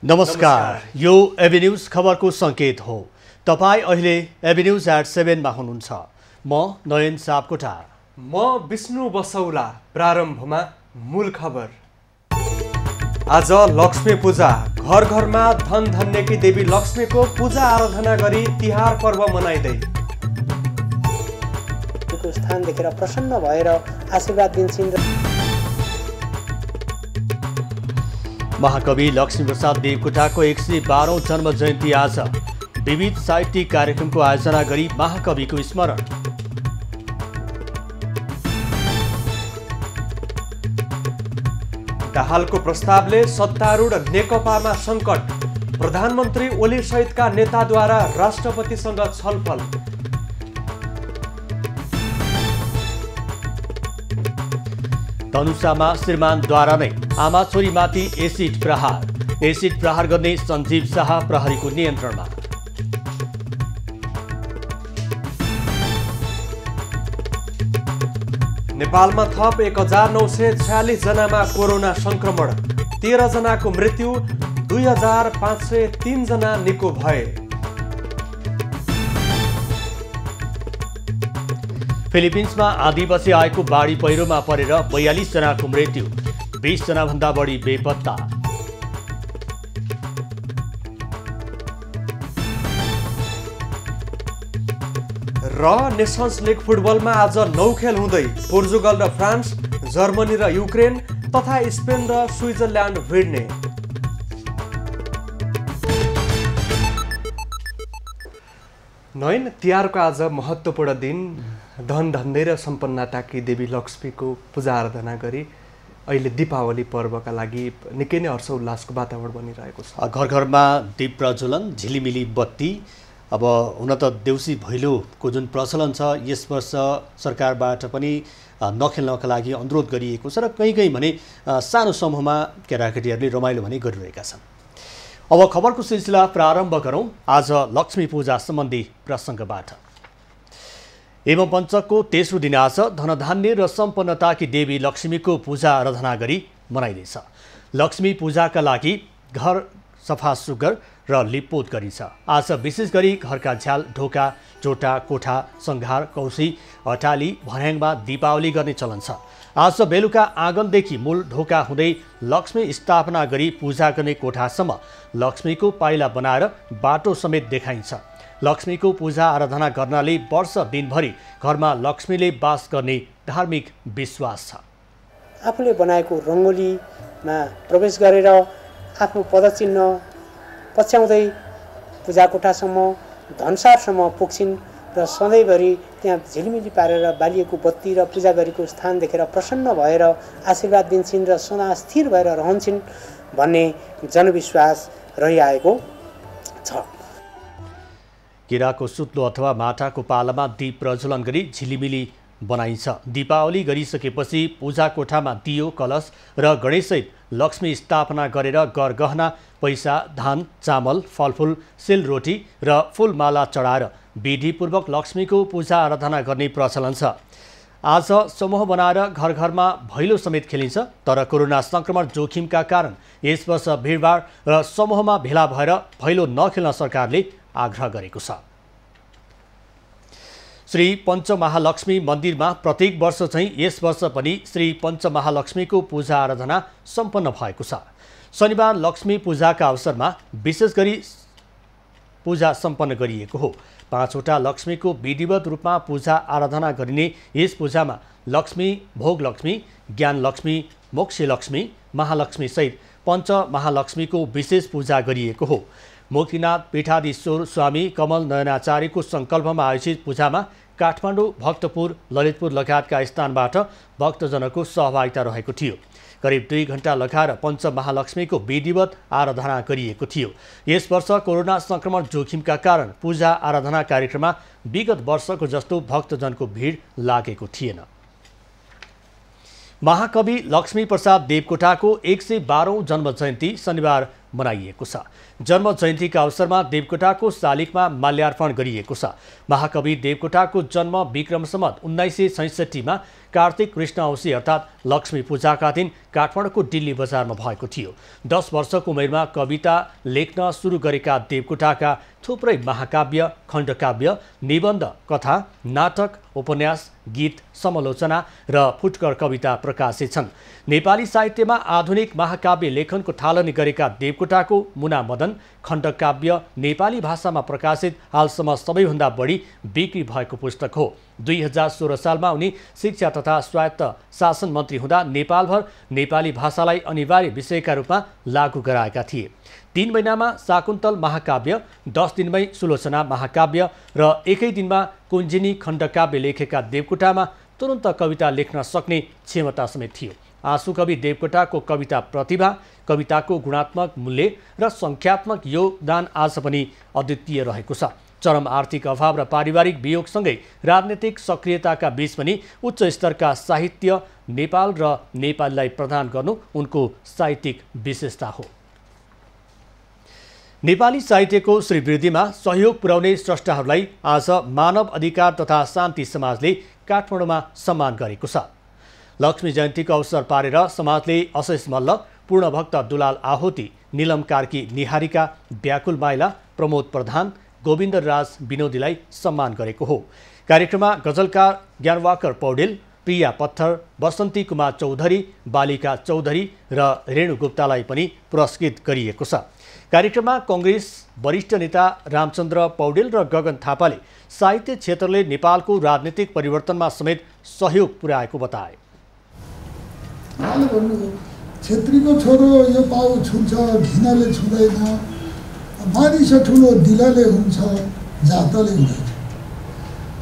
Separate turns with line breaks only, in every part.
नमस्कार, यो एभिन्यूज खबरको संकेत हो। तपाईं अहिले एभिन्यूज एट 7 मा हुनुहुन्छ। म नयन सापकोटा।
म विष्णु बसौला। प्रारम्भमा मूल खबर। आज लक्ष्मी पूजा। घर घरमा धन धन्यकी देवी लक्ष्मीको पूजा आराधना गरी तिहार पर्व मनाइदै
स्थान देखेर प्रसन्न भएर आशीर्वाद दिन्छन्।
महाकवि लक्ष्मीप्रसाद देवकोटाको 112औं जन्म जयन्ती आज। विविध साहित्यिक कार्यक्रमको आयोजना गरी महाकविको स्मरण।
दाहालको प्रस्तावले सत्तारूढ नेकपामा सङ्कट। प्रधानमन्त्री ओली सहितका नेताद्वारा राष्ट्रपतिसँग छलफल।
धनुषामा श्रीमानद्वारा नै आमा छोरीमाथि एसिड प्रहार। एसिड प्रहार गर्ने सञ्जीव शाह प्रहरीको नियन्त्रणमा।
नेपालमा थप 1946 जनामा कोरोना संक्रमण। 13 जनाको मृत्यु, 2503 जना निको भए।
फिलिपिन्समा आँधीपछि आएको बाढी पहिरोमा परेर 42 जनाको मृत्यु, 20 जनाभन्दा बढी बेपत्ता।
र नेसन्स लिग फुटबलमा आज 9 खेल हुँदै पोर्चुगल र फ्रान्स, जर्मनी र युक्रेन तथा स्पेन र स्विजरल्यान्ड भिड्ने। नयन, तिहारको आज महत्त्वपूर्ण दिन। धन धन्य र सम्पन्नताकी देवी लक्ष्मीको पूजा आराधना गरी अहिले दीपावली पर्वका लागि निकै नै हर्षोल्लासको वातावरण बनिरहेको छ।
घर घरमा दीप प्रज्वलन, झिलिमिली बत्ती। अब हुन त देउसी भैलोको जुन प्रचलन छ यस वर्ष सरकारबाट पनि नखेल्नका लागि अनुरोध गरिएको छ र कहीँ कहीँ भने सानो समूहमा केटाकेटीहरूले रमाइलो भने गरिरहेका छन्। अब खबरको सिलसिला प्रारम्भ गरौँ आज लक्ष्मी पूजा सम्बन्धी प्रसङ्गबाट। एवं पञ्चकको तेस्रो दिन आज धनधान्य र सम्पन्नताकी देवी लक्ष्मीको पूजा आराधना गरी मनाइँदैछ। लक्ष्मी पूजाका लागि घर सफा सुग्घर र लिपपोत गरिन्छ। आज विशेष गरी घरका झ्याल, ढोका, जोटा, कोठा, सङ्घार, कौसी, अटाली, भर्याङमा दीपावली गर्ने चलन छ। आज बेलुका आँगनदेखि मूल ढोका हुँदै लक्ष्मी स्थापना गरी पूजा गर्ने कोठासम्म लक्ष्मीको पाइला बनाएर बाटो समेत देखाइन्छ। लक्ष्मीको पूजा आराधना गर्नाले वर्ष दिनभरि घरमा लक्ष्मीले बास गर्ने धार्मिक विश्वास छ।
आफूले बनाएको रङ्गोलीमा प्रवेश गरेर आफ्नो पदचिन्ह पछ्याउँदै पूजा कोठासम्म, धनसारसम्म पुग्छिन् र सधैँभरि त्यहाँ झिलिमिली पारेर बालिएको बत्ती र पूजा गरेको स्थान देखेर प्रसन्न भएर आशीर्वाद दिन्छन् र सदा स्थिर भएर रहन्छन् भन्ने जनविश्वास रहिआएको छ।
केराको सुत्लो अथवा माटाको पालामा दीप प्रज्वलन गरी झिलिमिली बनाइन्छ। दीपावली गरिसकेपछि पूजा कोठामा दियो, कलश र गणेशसहित लक्ष्मी स्थापना गरेर गरगहना, पैसा, धान, चामल, फलफुल, सेलरोटी र फुलमाला चढाएर विधिपूर्वक लक्ष्मीको पूजा आराधना गर्ने प्रचलन छ। आज समूह बनाएर घर घरमा भैलो समेत खेलिन्छ, तर कोरोना संक्रमण जोखिमका कारण यस वर्ष भिडभाड र समूहमा भेला भएर भैलो नखेल्न सरकारले आग्रह गरेको छ। श्री पञ्चमहालक्ष्मी मन्दिरमा प्रत्येक वर्ष चाहिँ यस वर्ष पनि श्री पञ्चमहालक्ष्मीको पूजा आराधना सम्पन्न भएको छ। शनिबार लक्ष्मी पूजाका अवसरमा विशेष गरी पूजा सम्पन्न गरिएको हो। 5वटा लक्ष्मीको विधिवत रूपमा पूजा आराधना गरिने यस पूजामा लक्ष्मी, भोगलक्ष्मी, ज्ञानलक्ष्मी, मोक्षलक्ष्मी, महालक्ष्मी सहित पञ्चमहालक्ष्मीको विशेष पूजा गरिएको हो। मुक्तिनाथ पीठाधीश्वर स्वामी कमल नयनाचार्यको सङ्कल्पमा आयोजित पूजामा काठमाडौँ, भक्तपुर, ललितपुर लगायतका स्थानबाट भक्तजनको सहभागिता रहेको थियो। करिब 2 घण्टा लगाएर पञ्चमहालक्ष्मीको विधिवत आराधना गरिएको थियो। यस वर्ष कोरोना संक्रमण जोखिमका कारण पूजा आराधना कार्यक्रममा विगत वर्षको जस्तो भक्तजनको भिड लागेको थिएन। महाकवि लक्ष्मीप्रसाद देवकोटाको 112औं जन्म जयन्ती शनिबार मनाइएको छ। जन्म जयन्तीका अवसरमा देवकोटाको शालिगमा माल्यार्पण गरिएको छ। महाकवि देवकोटाको जन्म विक्रम सम्वत 1966 मा कार्तिक कृष्ण औँसी अर्थात् लक्ष्मी पूजाका दिन काठमाडौँको दिल्ली बजारमा भएको थियो। 10 वर्षको उमेरमा कविता लेख्न सुरु गरेका देवकोटाका थुप्रै महाकाव्य, खण्डकाव्य, निबन्ध, कथा, नाटक, उपन्यास, गीत, समालोचना र फुटकर कविता प्रकाशित छन्। नेपाली साहित्यमा आधुनिक महाकाव्य लेखनको थालनी गरेका देवकोटाको मुना मदन खण्डकाव्य नेपाली भाषामा प्रकाशित हालसम्म सबैभन्दा बढी बिक्री भएको पुस्तक हो। 2016 सालमा उनी शिक्षा तथा स्वायत्त शासन मन्त्री हुँदा नेपालभर नेपाली भाषालाई अनिवार्य विषयका रूपमा लागू गराएका थिए। 3 महिनामा शाकुन्तल महाकाव्य, 10 दिनमै सुलोचना महाकाव्य र एकै दिनमा कुञ्जिनी खण्डकाव्य लेखेका देवकोटामा तुरन्त कविता लेख्न सक्ने क्षमता समेत थियो। आँसुकवि देवकोटाको कविता प्रतिभा, कविताको गुणात्मक मूल्य र सङ्ख्यात्मक योगदान आज पनि अद्वितीय रहेको छ। चरम आर्थिक अभाव र पारिवारिक वियोगसँगै राजनीतिक सक्रियताका बीच पनि उच्च स्तरका साहित्य नेपाल र नेपालीलाई प्रदान गर्नु उनको साहित्यिक विशेषता हो। नेपाली साहित्यको श्रीवृद्धिमा सहयोग पुर्याउने स्रष्टाहरूलाई आज मानव अधिकार तथा शान्ति समाजले काठमाडौँमा सम्मान गरेको छ। लक्ष्मी जयन्तीको अवसर पारेर समाजले अशेष मल्ल, पूर्णभक्त दुलाल आहुति, निलम कार्की निहारिका, व्याकुल माइला, प्रमोद प्रधान, गोविन्द राज विनोदीलाई सम्मान गरेको हो। कार्यक्रममा गजलकार ज्ञानवाकर पौडेल, प्रिया पत्थर, बसन्ती कुमार चौधरी, बालिका चौधरी र रेणु गुप्तालाई पनि पुरस्कृत गरिएको छ। कार्यक्रममा कङ्ग्रेस वरिष्ठ नेता रामचन्द्र पौडेल र गगन थापाले साहित्य क्षेत्रले नेपालको राजनीतिक परिवर्तनमा समेत सहयोग पुर्याएको बताए।
छेत्रीको छोरो यो पाउ छुन्छ, घिनले छुँदैन, मानिस ठुलो दिलले हुन्छ, जातले हुँदैन।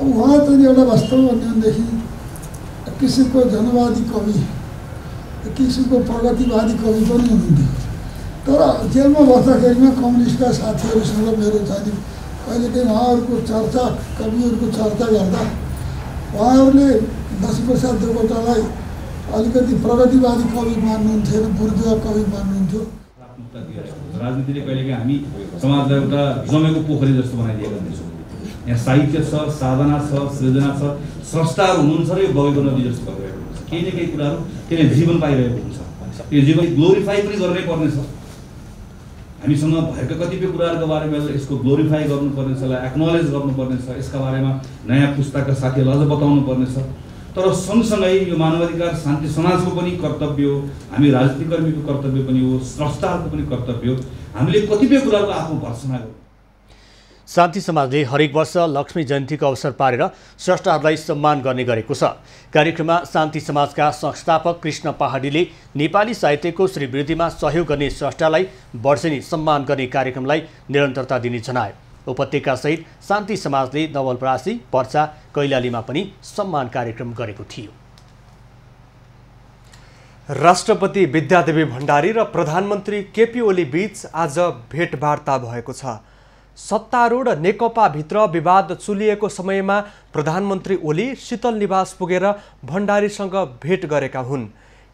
अब उहाँ चाहिँ एउटा वास्तवमा भनेदेखि किसिमको जनवादी कवि, किसिमको प्रगतिवादी कवि पनि हुनुहुन्थ्यो। तर जेलमा बस्दाखेरिमा कम्युनिस्टका साथीहरूसँग मेरो चाहिँ कहिलेकाहीँ उहाँहरूको चर्चा, कविहरूको चर्चा गर्दा उहाँहरूले लक्ष्मीप्रसाद देवकोटालाई अलिकति प्रगतिवादी कवि मान्नुहुन्थ्यो, बुर्जुवा कवि मान्नुहुन्थ्यो।
राजनीतिले कहिलेकाहीँ हामी समाजलाई एउटा जमेको पोखरी जस्तो बनाइदिएका हुन्छौँ। यहाँ साहित्य छ, साधना छ, सृजना छ, स्रष्टाहरू हुनुहुन्छ र यो बगेको नदी जस्तो भइरहेको हुन्छ। केही न केही कुराहरू त्यसले जीवन पाइरहेको हुन्छ। यो जीवन ग्लोरिफाई पनि गर्नै पर्नेछ। हामीसँग भएका कतिपय कुराहरूको बारेमा यसको ग्लोरिफाई गर्नुपर्नेछ, यसलाई एक्नोलेज गर्नुपर्नेछ, यसका बारेमा नयाँ पुस्ताका साथीहरूलाई अझ बताउनु पर्नेछ। तर सँगसँगै यो मानवाधिकार शान्ति समाजको पनि कर्तव्य हो, हामी राजनीतिक कर्मीको कर्तव्य पनि हो, स्रष्टाहरूको पनि कर्तव्य हो। हामीले कतिपय कुराको आफू भर्सना गर्नु।
शान्ति समाजले हरेक वर्ष लक्ष्मी जयन्तीको अवसर पारेर स्रष्टाहरूलाई सम्मान गर्ने गरेको छ। कार्यक्रममा शान्ति समाजका संस्थापक कृष्ण पहाडीले नेपाली साहित्यको श्रीवृद्धिमा सहयोग गर्ने स्रष्टालाई वर्षेनी सम्मान गर्ने कार्यक्रमलाई निरन्तरता दिने जनाए। उपत्यकासहित शान्ति समाजले नवलपरासी, पर्सा, कैलालीमा पनि सम्मान कार्यक्रम गरेको थियो।
राष्ट्रपति विद्यादेवी भण्डारी र प्रधानमन्त्री केपी ओली बीच आज भेटवार्ता भएको छ। सत्तारूढ नेकपाभित्र विवाद चुलिएको समयमा प्रधानमन्त्री ओली शीतल निवास पुगेर भण्डारीसँग भेट गरेका हुन्।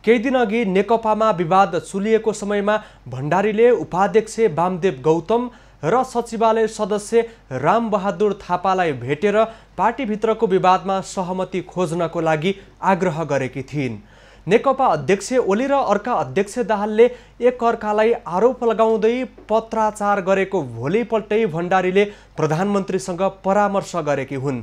केही दिन अघि नेकपामा विवाद चुलिएको समयमा भण्डारीले उपाध्यक्ष वामदेव गौतम र सचिवालय सदस्य रामबहादुर थापालाई भेटेर पार्टीभित्रको विवादमा सहमति खोज्नको लागि आग्रह गरेकी थिइन्। नेकपा अध्यक्ष ओली र अर्का अध्यक्ष दाहालले एकअर्कालाई आरोप लगाउँदै पत्राचार गरेको भोलिपल्टै भण्डारीले प्रधानमन्त्रीसँग परामर्श गरेकी हुन्।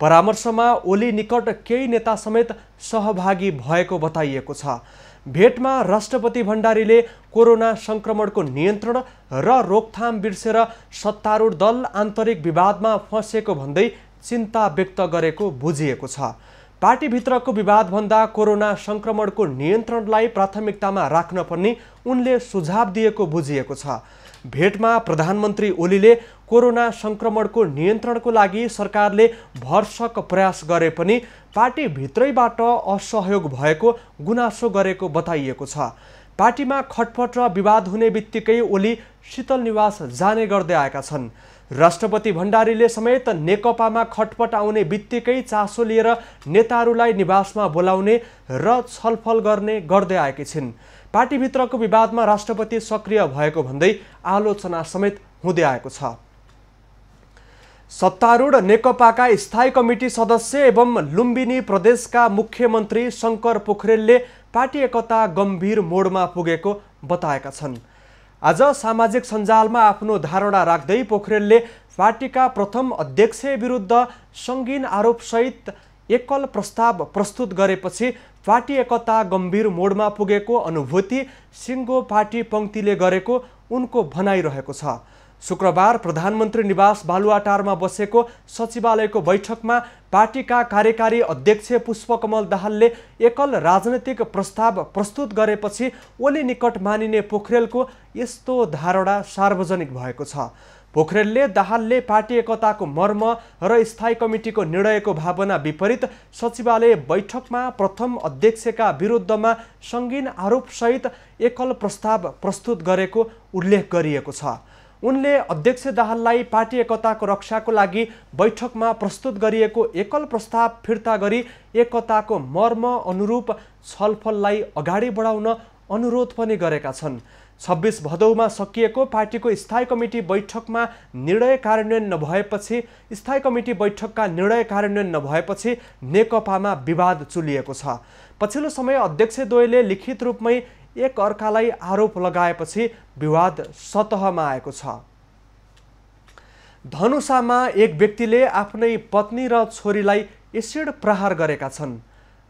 परामर्शमा ओली निकट केही नेता समेत सहभागी भएको बताइएको छ। भेटमा राष्ट्रपति भण्डारीले कोरोना संक्रमणको नियन्त्रण र रोकथाम बिर्सेर सत्तारूढ दल आन्तरिक विवादमा फँसेको भन्दै चिन्ता व्यक्त गरेको बुझिएको छ। पार्टीभित्रको विवादभन्दा कोरोना संक्रमणको नियन्त्रणलाई प्राथमिकतामा राख्न पर्ने उनले सुझाव दिएको बुझिएको छ। भेटमा प्रधानमन्त्री ओलीले कोरोना संक्रमणको नियन्त्रणको लागि सरकारले भरसक प्रयास गरे पनि पार्टीभित्रैबाट असहयोग भएको गुनासो गरेको बताइएको छ। पार्टीमा खटपट र विवाद हुने बित्तिकै ओली शीतल निवास जाने गर्दै आएका छन्। राष्ट्रपति भण्डारीले समेत नेकपामा खटपट आउने बित्तिकै चासो लिएर नेताहरूलाई निवासमा बोलाउने र छलफल गर्दै आएकी छिन्। पार्टीभित्रको विवादमा राष्ट्रपति सक्रिय भएको भन्दै आलोचना समेत हुँदै आएको छ। सत्तारूढ नेकपाका स्थायी कमिटी सदस्य एवं लुम्बिनी प्रदेशका मुख्यमन्त्री शङ्कर पोखरेलले पार्टी एकता गम्भीर मोडमा पुगेको बताएका छन्। आज सामाजिक सञ्जालमा आफ्नो धारणा राख्दै पोखरेलले पार्टीका प्रथम अध्यक्ष विरुद्ध सङ्गीन आरोपसहित एकल प्रस्ताव प्रस्तुत गरेपछि पार्टी एकता गम्भीर मोडमा पुगेको अनुभूति सिङ्गो पार्टी पङ्क्तिले गरेको उनको भनाइरहेको छ। शुक्रबार प्रधानमन्त्री निवास बालुवाटारमा बसेको सचिवालयको बैठकमा पार्टीका कार्यकारी अध्यक्ष पुष्पकमल दाहालले एकल राजनैतिक प्रस्ताव प्रस्तुत गरेपछि ओली निकट मानिने पोखरेलको यस्तो धारणा सार्वजनिक भएको छ। पोखरेलले दाहालले पार्टी एकताको मर्म र स्थायी कमिटीको निर्णयको भावना विपरीत सचिवालय बैठकमा प्रथम अध्यक्षका विरुद्धमा सङ्गीन आरोपसहित एकल प्रस्ताव प्रस्तुत गरेको उल्लेख गरिएको छ। उनले अध्यक्ष दाहाललाई पार्टी एकताको रक्षाको लागि बैठकमा प्रस्तुत गरिएको एकल प्रस्ताव फिर्ता गरी एकताको मर्म अनुरूप छलफललाई अगाडि बढाउन अनुरोध पनि गरेका छन्। 26 भदौमा सकिएको पार्टीको स्थायी कमिटी बैठकका निर्णय कार्यान्वयन नभएपछि नेकपामा विवाद चुलिएको छ। पछिल्लो समय अध्यक्षद्वयले लिखित रूपमै एक अर्कालाई आरोप लगाएपछि विवाद सतहमा आएको छ। धनुषामा एक व्यक्तिले आफ्नै पत्नी र छोरीलाई एसिड प्रहार गरेका छन्।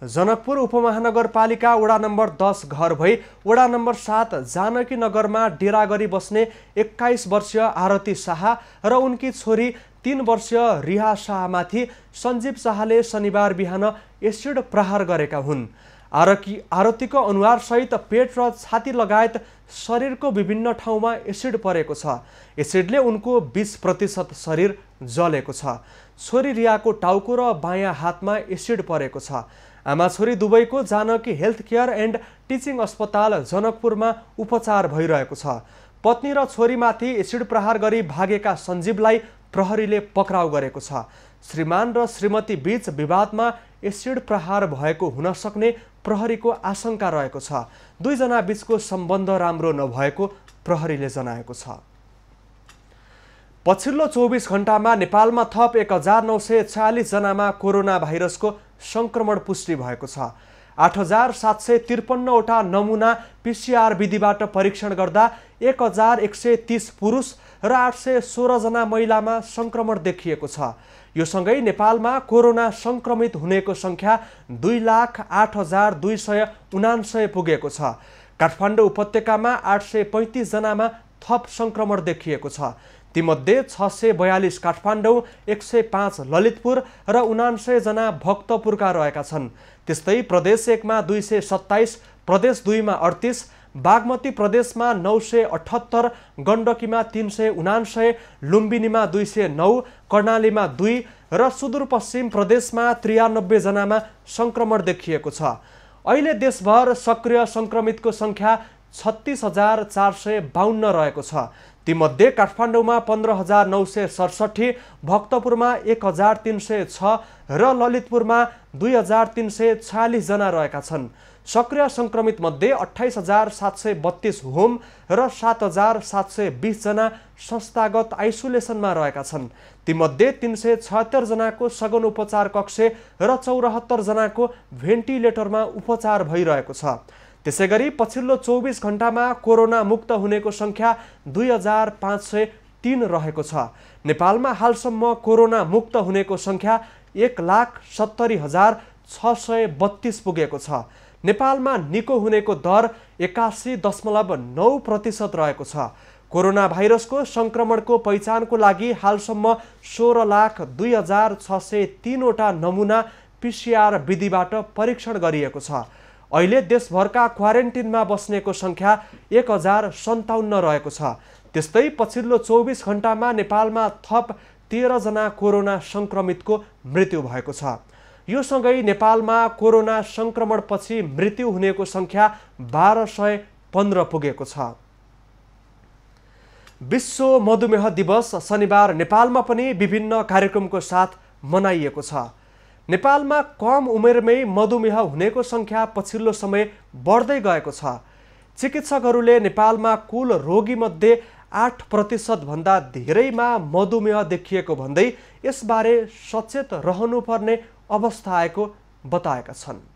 जनकपुर उपमहानगरपालिका वडा नम्बर 10 घर भई वडा नम्बर 7 जानकी नगरमा डेरा गरी बस्ने 21 वर्षीय आरती शाह र उनकी छोरी 3 वर्षीय रिहा शाहमाथि सञ्जीव शाहले शनिबार बिहान एसिड प्रहार गरेका हुन्। आरतीको अनुहार सहित पेट र छाती लगायत शरीरको विभिन्न ठाउँमा एसिड परेको छ। एसिडले उनको 20% शरीर जलेको छ। छोरी रियाको टाउको र बायाँ हातमा एसिड परेको छ। आमा छोरी दुवैको Janaki health care and teaching अस्पताल जनकपुरमा उपचार भइरहेको छ। पत्नी र छोरीमाथि एसिड प्रहार गरी भागेका सञ्जीवलाई प्रहरीले पक्राउ गरेको छ। श्रीमान र श्रीमती बीच विवादमा एसिड प्रहार भएको हुन सक्ने प्रहरीको आशंका रहेको छ। दुईजना बीचको सम्बन्ध राम्रो नभएको प्रहरीले जनाएको छ। पछिल्लो 24 घण्टामा नेपालमा थप 1946 जनामा कोरोना भाइरसको संक्रमण पुष्टि भएको छ। 8753 वटा नमुना PCR विधिबाट परीक्षण गर्दा 1130 पुरुष र 816 जना महिलामा संक्रमण देखिएको छ। यो सँगै नेपालमा कोरोना संक्रमित हुनेको संख्या 2,08,279 पुगेको छ। काठमाडौँ उपत्यकामा 835 जनामा थप संक्रमण देखिएको छ। तीमध्ये 642 काठमाडौँ, 105 ललितपुर र 79 जना भक्तपुरका रहेका छन्। त्यस्तै प्रदेश 1 मा 227, प्रदेश 2 मा 38, बागमती प्रदेशमा 978, गण्डकीमा 379, लुम्बिनीमा 209, कर्णालीमा 2 र सुदूरपश्चिम प्रदेशमा 93 जनामा संक्रमण देखिएको छ। अहिले देशभर सक्रिय संक्रमितको संख्या 36,452 रहेको छ। तीमध्ये काठमाडौँमा 15,967, भक्तपुरमा 1,306 र ललितपुरमा 2,346 जना रहेका छन्। सक्रिय संक्रमित मध्ये 28,732 होम र 7,720 जना संस्थागत आइसोलेसनमा रहेका छन्। तीमध्ये 376 जनाको सघन उपचार कक्ष र 74 जनाको भेन्टिलेटरमा उपचार भइरहेको छ। त्यसैगरी पछिल्लो 24 घण्टामा कोरोना मुक्त हुनेको संख्या 2,503 रहेको छ। नेपालमा हालसम्म कोरोना मुक्त हुनेको संख्या 1,70,632 पुगेको छ। नेपालमा निको हुनेको दर 81.9% रहेको छ। कोरोना भाइरसको संक्रमणको पहिचानको लागि हालसम्म 16,02,603 वटा नमुना PCR विधिबाट परीक्षण गरिएको छ। अहिले देशभरका क्वारेन्टिनमा बस्नेको संख्या 1,057 रहेको छ। त्यस्तै पछिल्लो 24 घण्टामा नेपालमा थप 13 जना कोरोना संक्रमितको मृत्यु भएको छ। यो सँगै नेपालमा कोरोना संक्रमणपछि मृत्यु हुनेको संख्या 1215 पुगेको छ। विश्व मधुमेह दिवस शनिबार नेपालमा पनि विभिन्न कार्यक्रमको साथ मनाइएको छ। नेपालमा कम उमेरमै मधुमेह हुनेको सङ्ख्या पछिल्लो समय बढ्दै गएको छ। चिकित्सकहरूले नेपालमा कुल रोगीमध्ये 8% भन्दा धेरैमा मधुमेह देखिएको भन्दै यसबारे सचेत रहनुपर्ने अवस्था आएको बताएका छन्।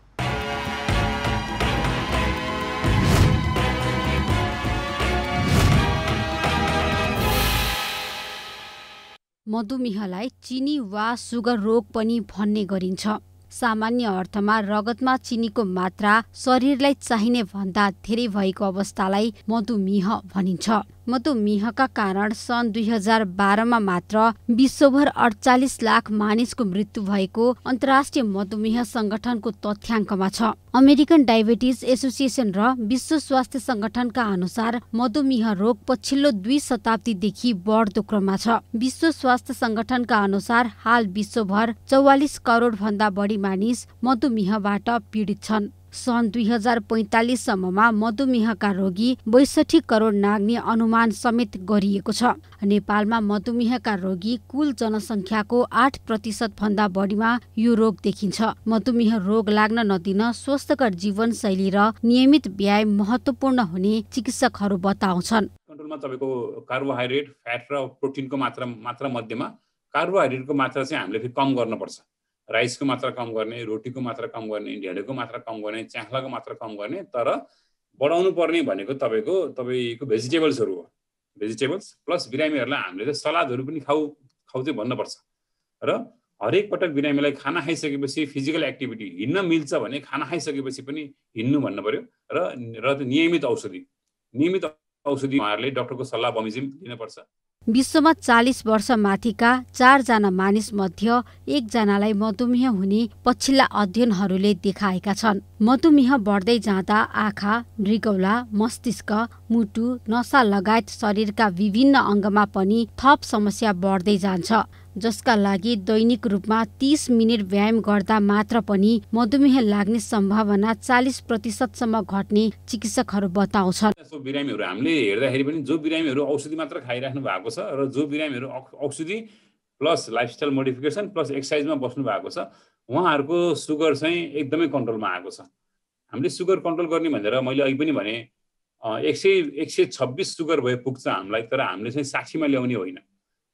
मधुमेहलाई चिनी वा सुगर रोग पनि भन्ने गरिन्छ। सामान्य अर्थमा रगतमा चिनीको मात्रा शरीरलाई चाहिने भन्दा धेरै भएको अवस्थालाई मधुमेह भनिन्छ। मधुमेहका कारण सन् 2012मा मात्र विश्वभर 48 लाख मानिसको मृत्यु भएको अन्तर्राष्ट्रिय मधुमेह संगठनको तथ्याङ्कमा छ। अमेरिकन डायबिटिज एसोसिएसन र विश्व स्वास्थ्य संगठनका अनुसार मधुमेह रोग पछिल्लो 2 शताब्दीदेखि बढ्दो क्रममा छ। विश्व स्वास्थ्य संगठनका अनुसार हाल विश्वभर 44 करोड भन्दा बढी मानिस मधुमेहबाट पीडित छन्। सन् 2045 सम्ममा मधुमेहका रोगी 62 करोड नाग्ने अनुमान समेत गरिएको छ। नेपालमा मधुमेहका रोगी कुल जनसङ्ख्याको 8% भन्दा बढीमा यो रोग देखिन्छ। मधुमेह रोग लाग्न नदिन स्वस्थकर जीवनशैली र नियमित व्यायाम महत्त्वपूर्ण हुने चिकित्सकहरू बताउँछन्।
कन्ट्रोलमा तपाईको कार्बोहाइड्रेट, फ्याट र प्रोटिनको मात्रा मध्येमा कार्बोहाइड्रेटको मात्रा चाहिँ हामीले फेरि कम गर्नुपर्छ। राइसको मात्रा कम गर्ने, रोटीको मात्रा कम गर्ने, ढेँडोको मात्रा कम गर्ने, च्याख्लाको मात्रा कम गर्ने। तर बढाउनु पर्ने भनेको तपाईँको भेजिटेबल्सहरू हो। भेजिटेबल्स प्लस बिरामीहरूलाई हामीले चाहिँ सलादहरू पनि खाउ चाहिँ भन्नुपर्छ। र हरेक पटक बिरामीलाई खाना खाइसकेपछि फिजिकल एक्टिभिटी हिँड्न मिल्छ भने खाना खाइसकेपछि पनि हिँड्नु भन्नु पर्यो। र नियमित औषधि उहाँहरूले डक्टरको सल्लाह बमोजिम लिनुपर्छ।
विश्वमा 40 वर्ष माथिका 4 जना मानिस मध्ये 1 जनालाई मधुमेह हुने पछिल्ला अध्ययनहरूले देखाएका छन्। मधुमेह बढ्दै जाँदा आँखा, मृगौला, मस्तिष्क, मुटु, नसा लगायत शरीरका विभिन्न अङ्गमा पनि थप समस्या बढ्दै जान्छ, जसका लागि दैनिक रूपमा 30 मिनेट व्यायाम गर्दा मात्र पनि मधुमेह लाग्ने सम्भावना 40% सम्म घट्ने चिकित्सकहरू बताउँछन्।
बिरामीहरू हामीले हेर्दाखेरि पनि जो बिरामीहरू औषधि मात्र खाइराख्नु भएको छ र जो बिरामीहरू औषधि प्लस लाइफस्टाइल मोडिफिकेसन प्लस एक्सर्साइजमा बस्नु भएको छ उहाँहरूको सुगर चाहिँ एकदमै कन्ट्रोलमा आएको छ। हामीले सुगर कन्ट्रोल गर्ने भनेर मैले अहिले पनि भने 126 सुगर भए पुग्छ हामीलाई, तर हामीले चाहिँ 60 मा ल्याउने होइन।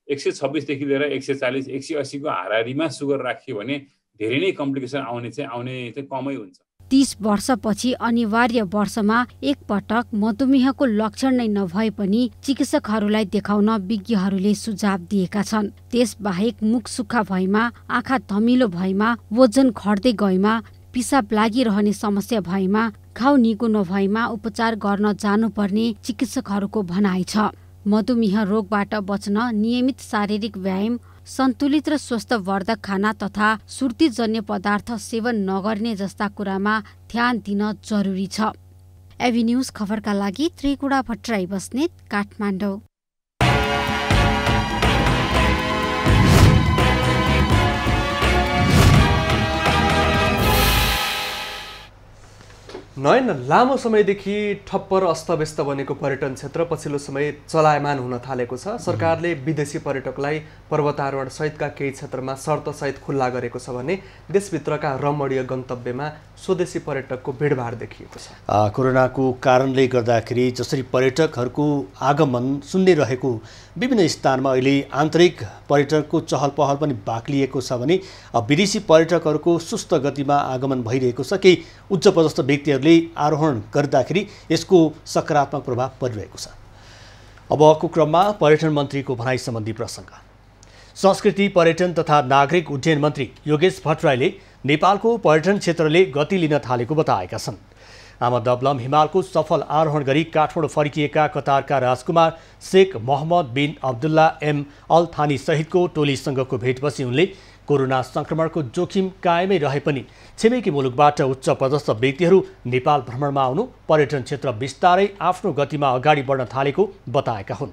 126 देखि लिएर 140 180 को हाराहारीमा सुगर राखियो भने धेरै नै कम्प्लिकेसन आउने चाहिँ कमै हुन्छ।
30 वर्षपछि अनिवार्य वर्षमा एक पटक मधुमेहको लक्षण नै नभए पनि चिकित्सकहरूलाई देखाउन विज्ञहरूले सुझाव दिएका छन्। त्यसबाहेक मुख सुक्खा भएमा, आँखा धमिलो भएमा, वजन घट्दै गएमा, पिसाब लागिरहने समस्या भएमा, घाउ निको नभएमा उपचार गर्न जानुपर्ने चिकित्सकहरूको भनाइ छ। मधुमेह रोगबाट बच्न नियमित शारीरिक व्यायाम, सन्तुलित र स्वस्थवर्धक खाना तथा सुर्तीजन्य पदार्थ सेवन नगर्ने जस्ता कुरामा ध्यान दिन जरुरी छ। एभी न्युज खबरका लागि त्रिकुडा भट्टराई बस्नेत, काठमाडौँ।
नयन, लामो समयदेखि ठप्पर अस्तव्यस्त बनेको पर्यटन क्षेत्र पछिल्लो समय चलायमान हुन थालेको छ। सरकारले विदेशी पर्यटकलाई पर्वतारोहण सहितका केही क्षेत्रमा शर्तसहित खुल्ला गरेको छ भने देशभित्रका रमणीय गन्तव्यमा स्वदेशी पर्यटकको भिडभाड देखिएको छ।
कोरोनाको कारणले गर्दाखेरि जसरी पर्यटकहरूको आगमन शून्य रहेको विभिन्न स्थानमा अहिले आन्तरिक पर्यटकको चहल पहल पनि बाक्लिएको छ भने विदेशी पर्यटकहरूको सुस्त गतिमा आगमन भइरहेको छ। केही उच्चपदस्थ व्यक्तिहरूले आरोहण गर्दाखेरि यसको सकारात्मक प्रभाव परिरहेको छ। अबको क्रममा पर्यटन मन्त्रीको भनाइ सम्बन्धी प्रसङ्ग। संस्कृति, पर्यटन तथा नागरिक उड्डयन मन्त्री योगेश भट्टराईले नेपालको पर्यटन क्षेत्रले गति लिन थालेको बताएका छन्। आमदबलम हिमालको सफल आरोहण गरी काठमाडौँ फर्किएका कतारका राजकुमार शेख मोहम्मद बिन अब्दुल्ला एम अल थानी सहितको टोलीसँगको भेटपछि उनले कोरोना संक्रमणको जोखिम कायमै रहे पनि छिमेकी मुलुकबाट उच्च पदस्थ व्यक्तिहरू नेपाल भ्रमणमा आउनु पर्यटन क्षेत्र बिस्तारै आफ्नो गतिमा अगाडि बढ्न थालेको बताएका हुन्।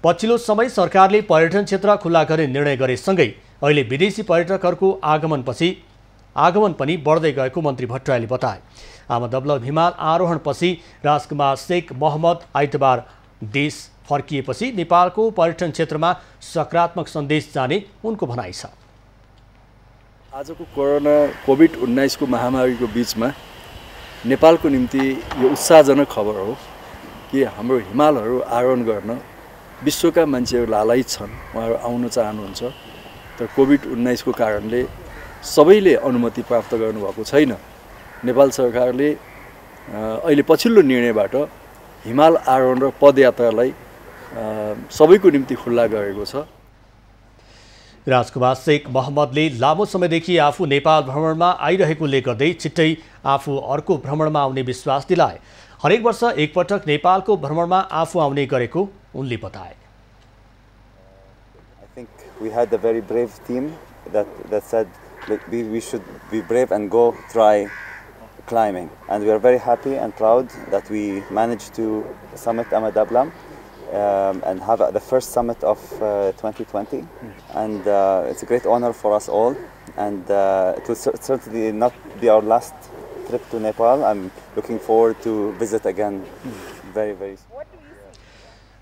पछिल्लो समय सरकारले पर्यटन क्षेत्र खुल्ला गर्ने निर्णय गरेसँगै अहिले विदेशी पर्यटकहरूको आगमन पनि बढ्दै गएको मन्त्री भट्टराईले बताए। आमदबलम हिमाल आरोहणपछि राजकुमार शेख मोहम्मद आइतबार देश फर्किएपछि नेपालको पर्यटन क्षेत्रमा सकारात्मक सन्देश जाने उनको भनाइ छ।
आजको कोभिड-19 को महामारीको बीचमा नेपालको निम्ति यो उत्साहजनक खबर हो कि हाम्रो हिमालहरू आरोहण गर्न विश्वका मान्छेहरू लालायित छन्, उहाँहरू आउन चाहनुहुन्छ। तर कोभिड-19 को कारणले सबैले अनुमति प्राप्त गर्नुभएको छैन। नेपाल सरकारले अहिले पछिल्लो निर्णयबाट हिमाल आरोहण र पदयात्रालाई सबैको निम्ति खुल्ला गरेको छ।
राजकुमार शेख मोहम्मदले लामो समयदेखि आफू नेपाल भ्रमणमा आइरहेकोले गर्दै छिट्टै आफू अर्को भ्रमणमा आउने विश्वास दिलाए। हरेक वर्ष एकपटक नेपालको भ्रमणमा आफू आउने गरेको उनले बताए।
I think we had a very brave team that said we should be brave and go try climbing, and we are very happy and proud that we managed to summit Amadablam and have the first summit of 2020, and it's a great honor for us all, and it will certainly not be our last trip to Nepal. I'm looking forward to visit again very soon.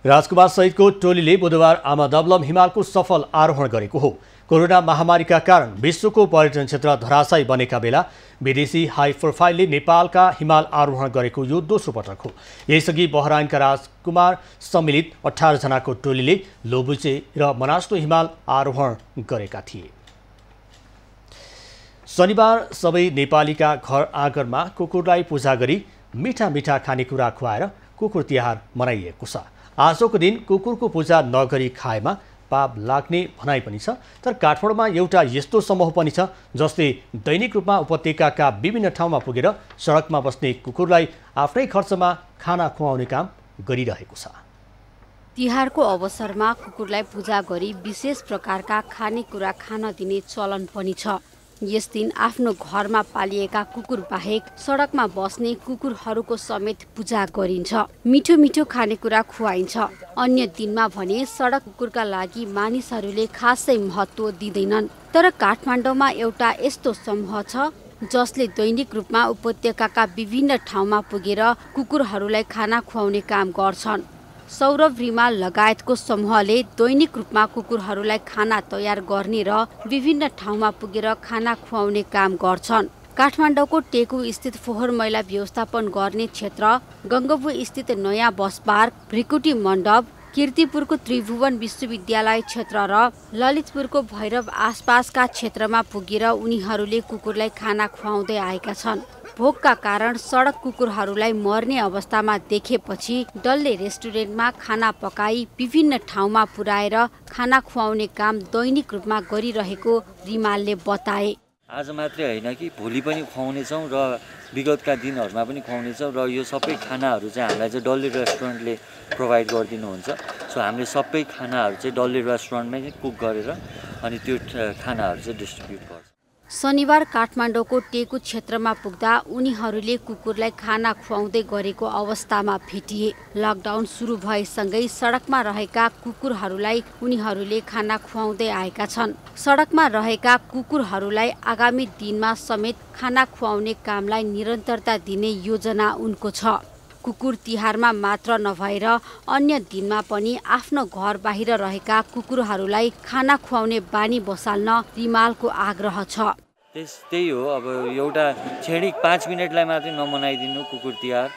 राजकुमार सहितको टोलीले बुधबार आमादबलम हिमालको सफल आरोहण गरेको हो। Corona महामारीका कारण विश्वको पर्यटन क्षेत्र धराशायी बनेका बेला विदेशी हाई प्रोफाइलले नेपालका हिमाल आरोहण गरेको यो दोस्रो पटक हो। यसअघि बहराइनका राजकुमार सम्मिलित 18 जनाको टोलीले लोबुचे र मनासको हिमाल आरोहण गरेका थिए। शनिबार सबै नेपालीका घर आँगनमा कुकुरलाई पूजा गरी मिठा मिठा खानेकुरा खुवाएर कुकुर तिहार मनाइएको छ। आजको दिन कुकुरको पूजा नगरी खाएमा पाप लाग्ने भनाइ पनि छ। तर काठमाडौँमा एउटा यस्तो समूह पनि छ जसले दैनिक रूपमा उपत्यकाका विभिन्न ठाउँमा पुगेर सडकमा बस्ने कुकुरलाई आफ्नै खर्चमा खाना खुवाउने काम गरिरहेको छ।
तिहारको अवसरमा कुकुरलाई पूजा गरी विशेष प्रकारका खानेकुरा खान दिने चलन पनि छ। यस दिन आफ्नो घरमा पालिएका कुकुर बाहेक सडकमा बस्ने कुकुरहरूको समेत पूजा गरिन्छ। मिठो मिठो खानेकुरा खुवाइन्छ। अन्य दिनमा भने सडक कुकुरका लागि मानिसहरूले खासै महत्त्व दिँदैनन्। तर काठमाडौँमा एउटा यस्तो समूह छ जसले दैनिक रूपमा उपत्यकाका विभिन्न ठाउँमा पुगेर कुकुरहरूलाई खाना खुवाउने काम गर्छन्। सौरभ रिमाल लगायतको समूहले दैनिक रूपमा कुकुरहरूलाई खाना तयार गर्ने र विभिन्न ठाउँमा पुगेर खाना खुवाउने काम गर्छन्। काठमाडौँको टेकु स्थित फोहोर मैला व्यवस्थापन गर्ने क्षेत्र, गङ्गबु स्थित नयाँ बस पार्क, भ्रिकुटी मण्डप, कीर्तिपुरको त्रिभुवन विश्वविद्यालय क्षेत्र र ललितपुरको भैरव आसपासका क्षेत्रमा पुगेर उनीहरूले कुकुरलाई खाना खुवाउँदै आएका छन्। भोकका कारण सडक कुकुरहरूलाई मर्ने अवस्थामा देखेपछि डल्ले रेस्टुरेन्टमा खाना पकाई विभिन्न ठाउँमा पुर्याएर खाना खुवाउने काम दैनिक रूपमा गरिरहेको रिमालले बताए।
आज मात्रै होइन कि भोलि पनि खुवाउनेछौँ र विगतका दिनहरूमा पनि खुवाउनेछौँ र यो सबै खानाहरू चाहिँ हामीलाई चाहिँ डल्ले रेस्टुरेन्टले प्रोभाइड गरिदिनुहुन्छ। सो हामीले सबै खानाहरू चाहिँ डल्ले रेस्टुरेन्टमै कुक गरेर अनि त्यो खानाहरू चाहिँ डिस्ट्रिब्युट गर्छ।
शनिबार काठमाडौँको टेकु क्षेत्रमा पुग्दा उनीहरूले कुकुरलाई खाना खुवाउँदै गरेको अवस्थामा भेटिए। लकडाउन सुरु भएसँगै सडकमा रहेका कुकुरहरूलाई उनीहरूले खाना खुवाउँदै आएका छन्। सडकमा रहेका कुकुरहरूलाई आगामी दिनमा समेत खाना खुवाउने कामलाई निरन्तरता दिने योजना उनको छ। कुकुर तिहारमा मात्र नभएर अन्य दिनमा पनि आफ्नो घर बाहिर रहेका कुकुरहरूलाई खाना खुवाउने बानी बसाल्न रिमालको आग्रह छ।
त्यही हो, अब एउटा क्षणिक 5 मिनटलाई मात्रै नमनाइदिनु कुकुर तिहार।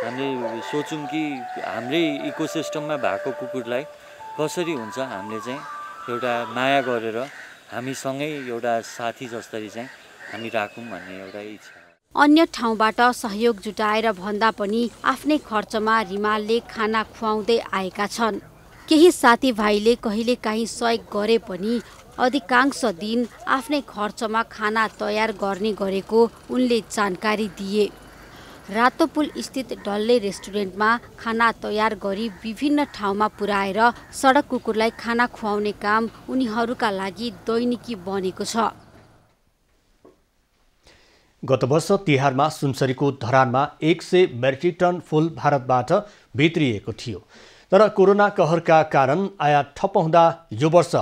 हामीले सोचौँ कि हाम्रै इकोसिस्टममा भएको कुकुरलाई कसरी हुन्छ हामीले चाहिँ एउटा माया गरेर हामीसँगै एउटा साथी जस्तरी चाहिँ हामी राखौँ भन्ने एउटा इच्छा।
अन्य ठाउँबाट सहयोग जुटाएर भन्दा पनि आफ्नै खर्चमा रिमालले खाना खुवाउँदै आएका छन्। केही साथीभाइले कहिलेकाहीँ सहयोग गरे पनि अधिकांश दिन आफ्नै खर्चमा खाना तयार गर्ने गरेको उनले जानकारी दिए। रातोपुल स्थित डल्ले रेस्टुरेन्टमा खाना तयार गरी विभिन्न ठाउँमा पुर्याएर सडक कुकुरलाई खाना खुवाउने काम उनीहरूका लागि दैनिकी बनेको छ।
गत वर्ष तिहारमा सुनसरीको धरानमा 100 मेट्रिक टन फूल भारतबाट भित्रिएको थियो। तर कोरोना कहरका कारण आयात ठप्प हुँदा यो वर्ष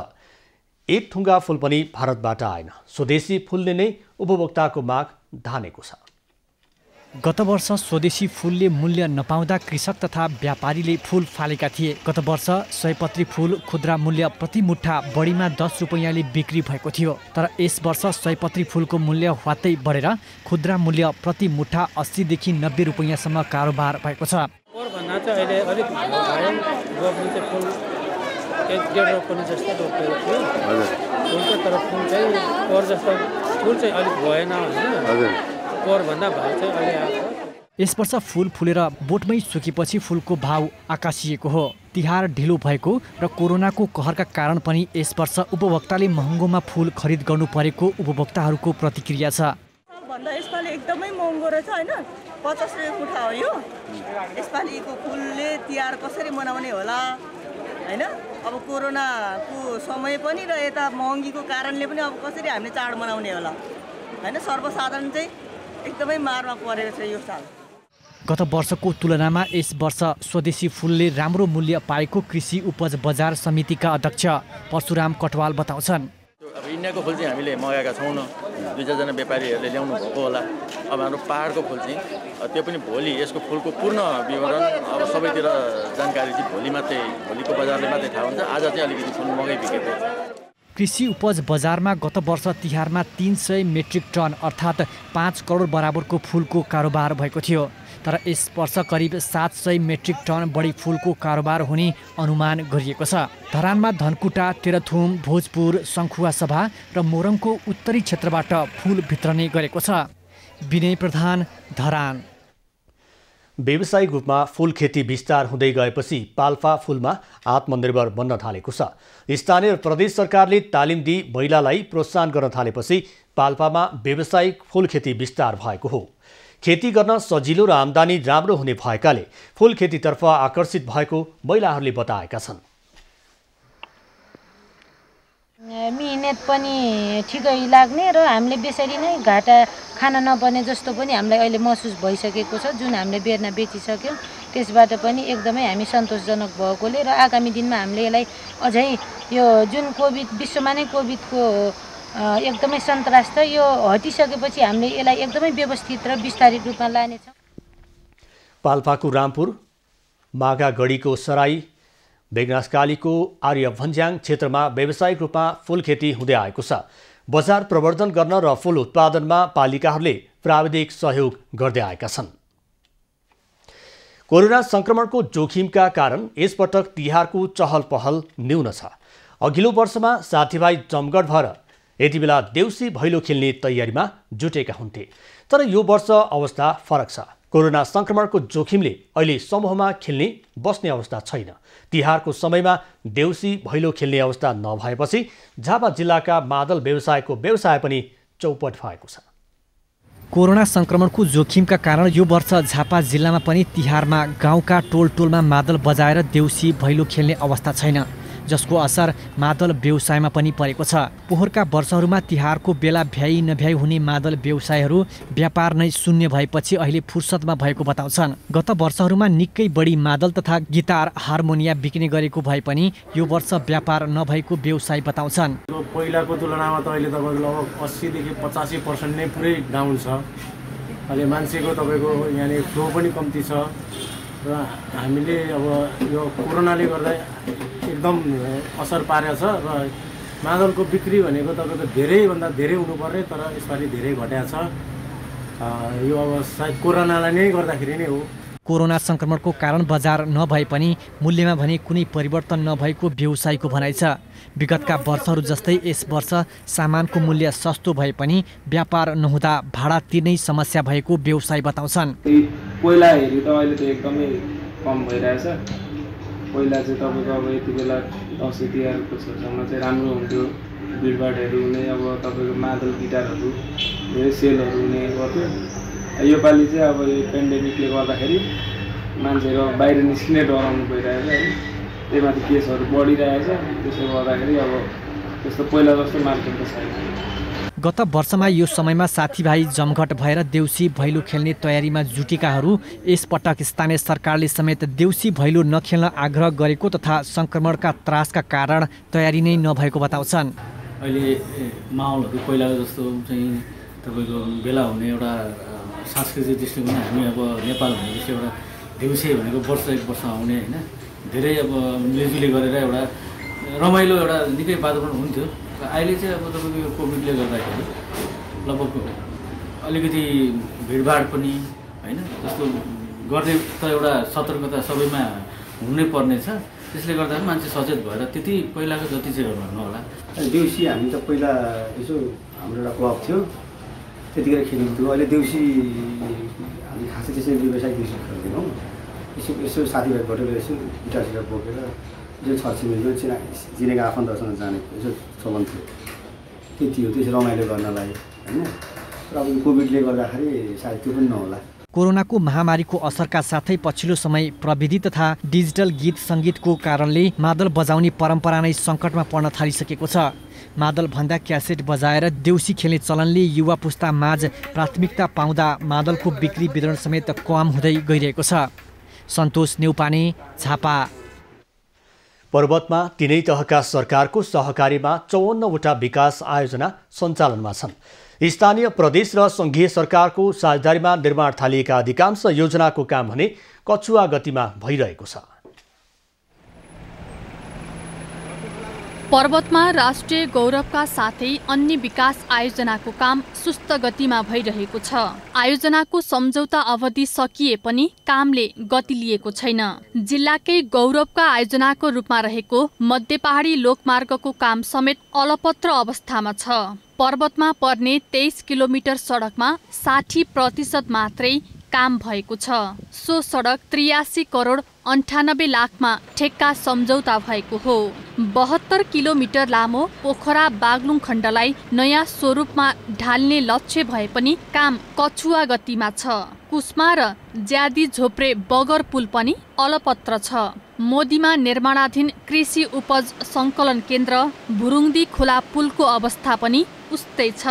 एक थुङ्गा फूल पनि भारतबाट आएन। स्वदेशी फूलले नै उपभोक्ताको माग धानेको छ।
गत वर्ष स्वदेशी फुलले मूल्य नपाउँदा कृषक तथा व्यापारीले फुल फालेका थिए। गत वर्ष सयपत्री फुल खुद्रा मूल्य प्रति मुठा बढीमा 10 रुपैयाँले बिक्री भएको थियो। तर यस वर्ष सयपत्री फुलको मूल्य ह्वात्तै बढेर खुद्रा मूल्य प्रति मुठा 80 देखि 90 रुपैयाँसम्म कारोबार भएको छ।
भन्दा चाहिँ अहिले अलिक रोप्नु चाहिँ फुल 1.5 रोप्नु जस्तो रोपेको थियो फुलको, तर फुल चाहिँ पोहोर जस्तो फुल चाहिँ अलिक भएन होइन, पोहोरभन्दा भाउ चाहिँ अलि आएको।
यस वर्ष फुल फुलेर बोटमै सुकेपछि फुलको भाउ आकाशिएको हो। तिहार ढिलो भएको र कोरोनाको कहरका कारण पनि यस वर्ष उपभोक्ताले महँगोमा फुल खरिद गर्नु परेको उपभोक्ताहरूको प्रतिक्रिया छ।
भन्दा यसपालि एकदमै महँगो रहेछ होइन, 50 रुपियाँ मुठा हो यो। यसपालिको फुलले तिहार कसरी मनाउने होला होइन, अब कोरोनाको समय पनि र यता महँगीको कारणले पनि अब कसरी हामीले चाड मनाउने होला होइन। सर्वसाधारण चाहिँ एकदमै मारमा परेको छ यो साल।
गत वर्षको तुलनामा यस वर्ष स्वदेशी फुलले राम्रो मूल्य पाएको कृषि उपज बजार समितिका अध्यक्ष परशुराम कटवाल बताउँछन्।
अब इन्डियाको फुल चाहिँ हामीले मगाएका छौँ न, 2-4जना व्यापारीहरूले ल्याउनु भएको होला। अब हाम्रो पहाडको फुल चाहिँ त्यो पनि भोलि यसको फुलको पूर्ण विवरण अब सबैतिर जानकारी चाहिँ भोलिको बजारले मात्रै थाहा हुन्छ। आज चाहिँ अलिकति फुल महँगै बिकेको।
कृषि उपज बजारमा गत वर्ष तिहारमा 300 मेट्रिक टन अर्थात् 5 करोड बराबरको फुलको कारोबार भएको थियो। तर यस वर्ष करिब 700 मेट्रिक टन बढी फुलको कारोबार हुने अनुमान गरिएको छ। धरानमा धनकुटा, तेह्रथुम, भोजपुर, सङ्खुवासभा र मोरङको उत्तरी क्षेत्रबाट फुल वितरण गरेको छ। विनय प्रधान, धरान।
व्यावसायिक रूपमा फुल खेती विस्तार हुँदै गएपछि पाल्पा फुलमा आत्मनिर्भर बन्न थालेको छ। स्थानीय र प्रदेश सरकारले तालिम दिई महिलालाई प्रोत्साहन गर्न थालेपछि पाल्पामा व्यावसायिक फुल खेती विस्तार भएको हो। खेती गर्न सजिलो र आम्दानी राम्रो हुने भएकाले फुल खेतीतर्फ आकर्षित भएको महिलाहरूले बताएका छन्।
मिहिनेत पनि ठिकै लाग्ने र हामीले बेसरी नै घाटा खान नपर्ने जस्तो पनि हामीलाई अहिले महसुस भइसकेको छ। जुन हामीले बेर्ना बेचिसक्यौँ त्यसबाट पनि एकदमै हामी सन्तोषजनक भएकोले र आगामी दिनमा हामीले यसलाई अझै यो जुन कोभिड विश्वमा नै कोभिडको एकदमै सन्तास छ, यो हटिसकेपछि हामीले यसलाई एकदमै व्यवस्थित र विस्तारित रूपमा लानेछौँ।
पाल्पाको रामपुर, मागागढीको सराई, बेगनासकालीको आर्य भन्ज्याङ क्षेत्रमा व्यावसायिक रूपमा फुल खेती हुँदै आएको छ। बजार प्रवर्धन गर्न र फुल उत्पादनमा पालिकाहरूले प्राविधिक सहयोग गर्दै आएका छन्। कोरोना संक्रमणको जोखिमका कारण यसपटक तिहारको चहल पहल न्यून छ। अघिल्लो वर्षमा साथीभाइ जमघट भएर यति बेला देउसी भैलो खेल्ने तयारीमा जुटेका हुन्थे। तर यो वर्ष अवस्था फरक छ। कोरोना संक्रमणको जोखिमले अहिले समूहमा खेल्ने बस्ने अवस्था छैन। तिहारको समयमा देउसी भैलो खेल्ने अवस्था नभएपछि झापा जिल्लाका मादल व्यवसायको व्यवसाय पनि चौपट भएको छ।
कोरोना संक्रमणको जोखिमका कारण यो वर्ष झापा जिल्लामा पनि तिहारमा गाउँका टोलटोलमा मादल बजाएर देउसी भैलो खेल्ने अवस्था छैन, जसको असर मादल व्यवसायमा पनि परेको छ। पोहोरका वर्षहरूमा तिहारको बेला भ्याइ नभ्याइ हुने मादल व्यवसायहरू व्यापार नै शून्य भएपछि अहिले फुर्सदमा भएको बताउँछन्। गत वर्षहरूमा निकै बढी मादल तथा गिटार, हार्मोनिया बिक्ने गरेको भए पनि यो वर्ष व्यापार नभएको व्यवसायी बताउँछन्।
पहिलाको तुलनामा त अहिले तपाईँको लगभग 80 देखि 85% नै पुरै डाउन छ। अहिले मान्छेको तपाईँको यहाँनिर फ्लो पनि कम्ती छ र हामीले अब यो कोरोनाले गर्दा एकदम असर पारेको छ र मादलको बिक्री भनेको तपाईँको धेरैभन्दा धेरै हुनुपर्ने, तर यसपालि धेरै घटेको छ। यो अब सायद कोरोनालाई नै गर्दाखेरि नै हो।
कोरोना संक्रमणको कारण बजार नभए पनि मूल्यमा भने कुनै परिवर्तन नभएको व्यवसायीको भनाइ छ। विगतका वर्षहरू जस्तै यस वर्ष सामानको मूल्य सस्तो भए पनि व्यापार नहुँदा भाडा तिर्नै समस्या भएको व्यवसायी बताउँछन्।
पहिला हेरी त अहिले त एकदमै कम भइरहेछ। पहिला चाहिँ तपाईँको अब यति बेला दसैँ तिहारको छेउछाउमा चाहिँ राम्रो हुन्थ्यो, भिडभाडहरू हुने, अब तपाईँको मादल गिटारहरू धेरै सेलहरू हुने गर्थ्यो। योपालि चाहिँ अब यो पेन्डेमिकले गर्दाखेरि मान्छेहरू बाहिर निस्किनै डराउनु भइरहेछ होइन, त्यहीमाथि केसहरू बढिरहेछ। त्यसले गर्दाखेरि अब त्यस्तो पहिला जस्तो मार्केट त छैन।
गत वर्षमा यो समयमा साथीभाइ जमघट भएर देउसी भैलो खेल्ने तयारीमा जुटेकाहरू यसपटक स्थानीय सरकारले समेत देउसी भैलो नखेल्न आग्रह गरेको तथा संक्रमणका त्रासका कारण तयारी नै नभएको बताउँछन्।
अहिले माहौलहरू पहिलाको जस्तो चाहिँ तपाईँको बेला हुने एउटा
सांस्कृतिक दृष्टिकोण हामी अब नेपाल भनेपछि एउटा देउसे भनेको वर्ष एक वर्ष आउने होइन धेरै अब मिलजुली गरेर एउटा रमाइलो एउटा निकै वातावरण हुन्थ्यो। अहिले चाहिँ अब तपाईँको यो कोभिडले गर्दाखेरि लगभग अलिकति भिडभाड पनि होइन जस्तो गर्ने त एउटा सतर्कता सबैमा हुनै पर्ने छ। त्यसले गर्दा मान्छे सचेत भएर त्यति पहिलाको जति चाहिँ गर्नु होला।
देउसी हामी त पहिला यसो हाम्रो एउटा क्लब थियो त्यतिखेर खेलिन्थ्यो। अहिले देउसी हामी खासै त्यसै व्यवसायिक देउसी खेल्दैनौँ। यसो यसो साथीभाइ भेटेर यसो गिटार बोकेर जो छरछिमेकीको चिनेको आफन्तहरूसँग जाने यसो चलन थियो त्यति हो। त्यसो रमाइलो गर्नलाई होइन। र अब कोभिडले गर्दाखेरि सायद त्यो पनि नहोला।
कोरोनाको महामारीको असरका साथै पछिल्लो समय प्रविधि तथा डिजिटल गीत सङ्गीतको कारणले मादल बजाउने परम्परा नै सङ्कटमा पर्न थालिसकेको छ। मादल भन्दा क्यासेट बजाएर देउसी खेल्ने चलनले युवा पुस्ता माझ प्राथमिकता पाउँदा मादलको बिक्री वितरण समेत कम हुँदै गइरहेको छ। सन्तोष नेउपाने, झापा।
पर्वतमा तीनै तहका सरकारको सहकारीमा 54वटा विकास आयोजना सञ्चालनमा छन्। स्थानीय प्रदेश र सङ्घीय सरकारको साझेदारीमा निर्माण थालिएका अधिकांश योजनाको काम भने कछुवा गतिमा भइरहेको छ।
पर्वतमा राष्ट्रिय गौरवका साथै अन्य विकास आयोजनाको काम सुस्त गतिमा भइरहेको छ। आयोजनाको सम्झौता अवधि सकिए पनि कामले गति लिएको छैन। जिल्लाकै गौरवका आयोजनाको रूपमा रहेको मध्य पहाडी लोकमार्गको काम समेत अलपत्र अवस्थामा छ। पर्वतमा पर्ने 23 किलोमिटर सडकमा 60% मात्रै काम भएको छ। सो सडक 83 करोड 98 लाखमा ठेक्का सम्झौता भएको हो। 72 किलोमिटर लामो पोखरा बागलुङ खण्डलाई नयाँ स्वरूपमा ढाल्ने लक्ष्य भए पनि काम कछुवा गतिमा छ। कुस्मा र ज्यादी झोप्रे बगर पुल पनि अलपत्र छ। मोदीमा निर्माणाधीन कृषि उपज सङ्कलन केन्द्र भुरुङ्दी खोला पुलको अवस्था पनि उस्तै छ।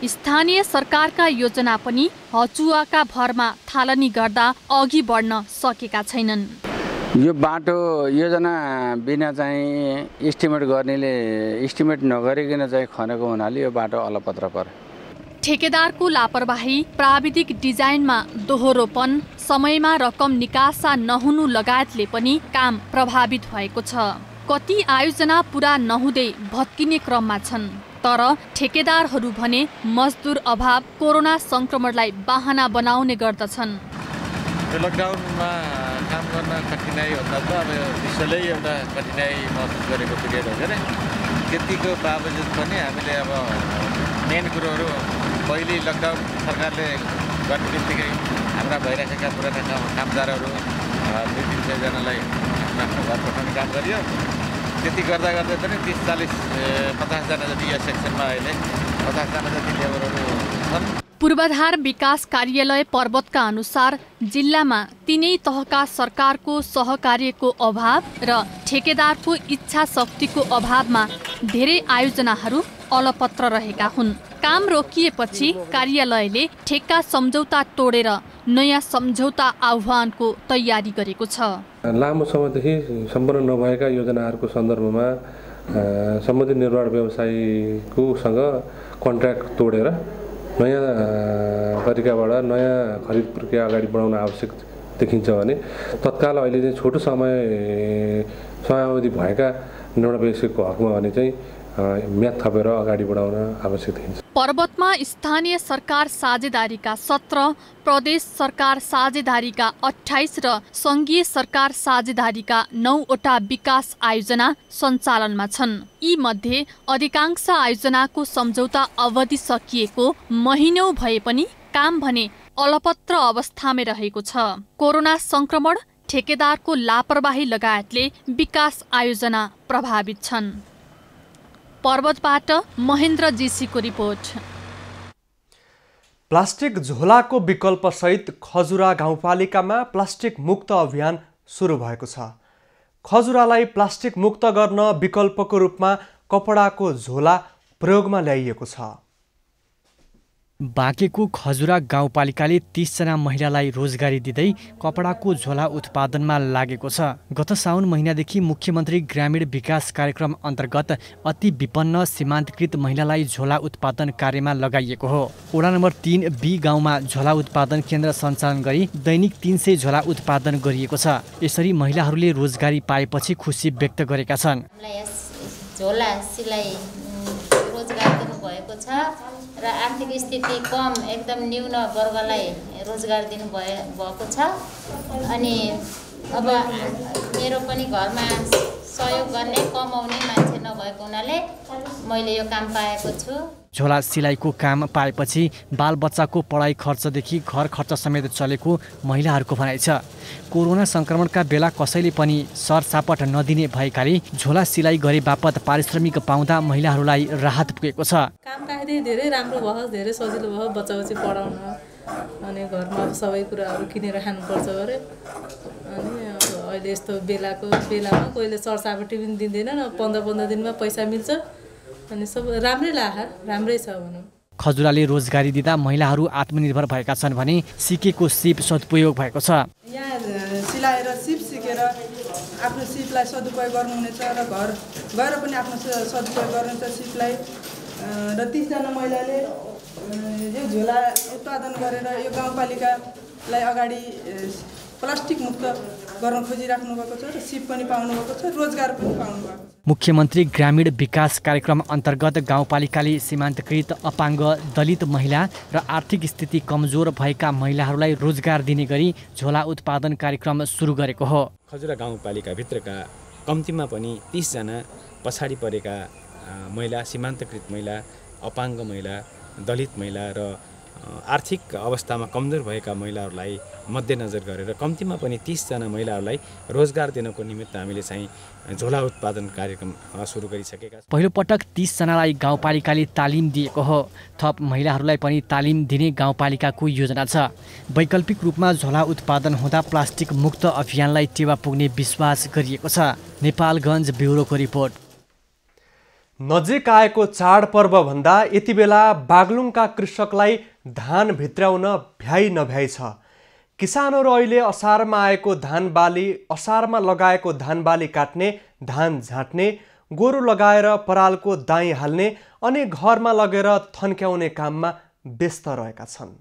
स्थानीय सरकारका योजना पनि हचुवाका भरमा थालनी गर्दा अघि बढ्न सकेका छैनन्।
यो बाटो योजना बिना चाहिँ इस्टिमेट गर्नेले इस्टिमेट नगरिकन चाहिँ खनेको हुनाले यो बाटो अलपत्र पर्यो।
ठेकेदारको लापरवाही, प्राविधिक डिजाइनमा दोहोरोपन, समयमा रकम निकासा नहुनु लगायतले पनि काम प्रभावित भएको छ। कति आयोजना पुरा नहुँदै भत्किने क्रममा छन्। तर ठेकेदारहरू भने मजदुर अभाव, कोरोना संक्रमणलाई बाहना बनाउने गर्दछन्।
लकडाउनमा काम गर्न कठिनाइ भन्दा त अब विश्वले एउटा कठिनाइ महसुस गरेको पिरियड हो क्या। त्यतिको बावजुद पनि हामीले अब मेन कुरोहरू पहिले लकडाउन सरकारले गर्ने बित्तिकै हाम्रा भइरहेका पुराना कामदारहरू 200-300 जनालाई आफ्नो घर पठाउने काम गरियो। त्यति गर्दा गर्दै पनि 30-40-50 जना जति यो सेक्सनमा अहिले 50 जना जति लेबरहरू छन्।
पूर्वाधार विकास कार्यालय पर्वतका अनुसार जिल्लामा तीनै तहका सरकारको सहकार्यको अभाव र ठेकेदारको इच्छा शक्तिको अभावमा धेरै आयोजनाहरू अलपत्र रहेका हुन्। काम रोकिएपछि कार्यालयले ठेक्का सम्झौता तोडेर नयाँ सम्झौता आह्वानको तयारी गरेको छ।
लामो समयदेखि सम्पन्न नभएका योजनाहरूको सन्दर्भमा सम्बन्धित निर्माण व्यवसायीकोसँग कन्ट्र्याक्ट तोडेर नयाँ तरिकाबाट नयाँ खरिद प्रक्रिया अगाडि बढाउन आवश्यक देखिन्छ भने तत्काल अहिले चाहिँ छोटो समयावधि भएका निर्माण व्यवसायीको हकमा भने चाहिँ म्याद थपेर अगाडि बढाउन आवश्यक देखिन्छ।
पर्वतमा स्थानीय सरकार साझेदारीका 17, प्रदेश सरकार साझेदारीका 28 र सङ्घीय सरकार साझेदारीका 9वटा विकास आयोजना सञ्चालनमा छन्। यी मध्ये अधिकांश आयोजनाको सम्झौता अवधि सकिएको महिनौं भए पनि काम भने अलपत्र अवस्थामै रहेको छ। कोरोना संक्रमण, ठेकेदारको लापरवाही लगायतले विकास आयोजना प्रभावित छन्। पर्वतबाट महेन्द्र जीसीको रिपोर्ट।
प्लास्टिक झोलाको विकल्प सहित खजुरा गाउँपालिकामा प्लास्टिक मुक्त अभियान सुरु भएको छ। खजुरालाई प्लास्टिक मुक्त गर्न विकल्पको रूपमा कपडाको झोला प्रयोगमा ल्याइएको छ।
बाँकेको खजुरा गाउँपालिकाले 30 जना महिलालाई रोजगारी दिँदै कपडाको झोला उत्पादनमा लागेको छ। गत साउन महिनादेखि मुख्यमन्त्री ग्रामीण विकास कार्यक्रम अन्तर्गत अति विपन्न सीमान्तकृत महिलालाई झोला उत्पादन कार्यमा लगाइएको हो। वडा नम्बर 3 बी गाउँमा झोला उत्पादन केन्द्र सञ्चालन गरी दैनिक 300 झोला उत्पादन गरिएको छ। यसरी महिलाहरूले रोजगारी पाएपछि खुसी व्यक्त गरेका छन्।
झोला सिलाइ रोजगार दिनुभएको छ र आर्थिक स्थिति कम एकदम न्यून वर्गलाई रोजगार दिनुभएको छ। अनि अब मेरो पनि घरमा सहयोग गर्ने कमाउने मान्छे नभएको हुनाले मैले यो काम पाएको छु।
झोला सिलाइको काम पाएपछि बालबच्चाको पढाइ खर्चदेखि घर खर्च समेत चलेको महिलाहरूको भनाइ छ। कोरोना संक्रमणका बेला कसैले पनि सरसापट नदिने भएकाले झोला सिलाइ गरे बापत पारिश्रमिक पाउँदा महिलाहरूलाई राहत पुगेको छ।
कामकाज धेरै राम्रो भयो, धेरै सजिलो भयो बच्चा-बच्ची पढाउन। अनि घरमा सबै कुराहरू किनेर खानुपर्छ अरे। अनि अहिले यस्तो बेलामा कोहीले सरसापटी पनि दिँदैन न, 15-15 दिनमा पैसा मिल्छ। अनि सब राम्रै छ भनौँ।
खजुराले रोजगारी दिँदा महिलाहरू आत्मनिर्भर भएका छन् भने सिकेको सिप सदुपयोग भएको छ।
यहाँ सिलाएर सिप सिकेर आफ्नो सिपलाई सदुपयोग गर्नुहुनेछ र घर गएर पनि आफ्नो सदुपयोग गर्नुहुन्छ सिपलाई। र 30 जना महिलाले यो झोला उत्पादन गरेर यो गाउँपालिकालाई अगाडि प्लास्टिक मुक्त गर्न खोजिराख्नु भएको छ र सिप पनि पाउनु भएको छ, रोजगार पनि पाउनु भएको छ।
मुख्यमन्त्री ग्रामीण विकास कार्यक्रम अन्तर्गत गाउँपालिकाले सीमान्तकृत अपाङ्ग दलित महिला र आर्थिक स्थिति कमजोर भएका महिलाहरूलाई रोजगार दिने गरी झोला उत्पादन कार्यक्रम सुरु गरेको हो।
खजुरा गाउँपालिकाभित्रका कम्तीमा पनि 30 जना पछाडि परेका महिला, सीमान्तकृत महिला, अपाङ्ग महिला, दलित महिला र आर्थिक अवस्थामा कमजोर भएका महिलाहरूलाई मध्यनजर गरेर कम्तीमा पनि 30 जना महिलाहरूलाई रोजगार दिनको निमित्त हामीले चाहिँ झोला उत्पादन कार्यक्रम सुरु गरिसकेका छौँ।
पहिलो पटक 30 जनालाई गाउँपालिकाले तालिम दिएको हो। थप महिलाहरूलाई पनि तालिम दिने गाउँपालिकाको योजना छ। वैकल्पिक रूपमा झोला उत्पादन हुँदा प्लास्टिक मुक्त अभियानलाई टेवा पुग्ने विश्वास गरिएको छ। नेपालगञ्ज ब्युरोको रिपोर्ट।
नजिक आएको चाडपर्व भन्दा यति बेला बागलुङका कृषकलाई धान भित्र्याउन भ्याइ नभ्याइ छ। किसानहरू अहिले असारमा लगाएको धान बाली काट्ने, धान झाँट्ने, गोरु लगाएर परालको दाई हाल्ने अनि घरमा लगेर थन्क्याउने काममा व्यस्त रहेका छन्।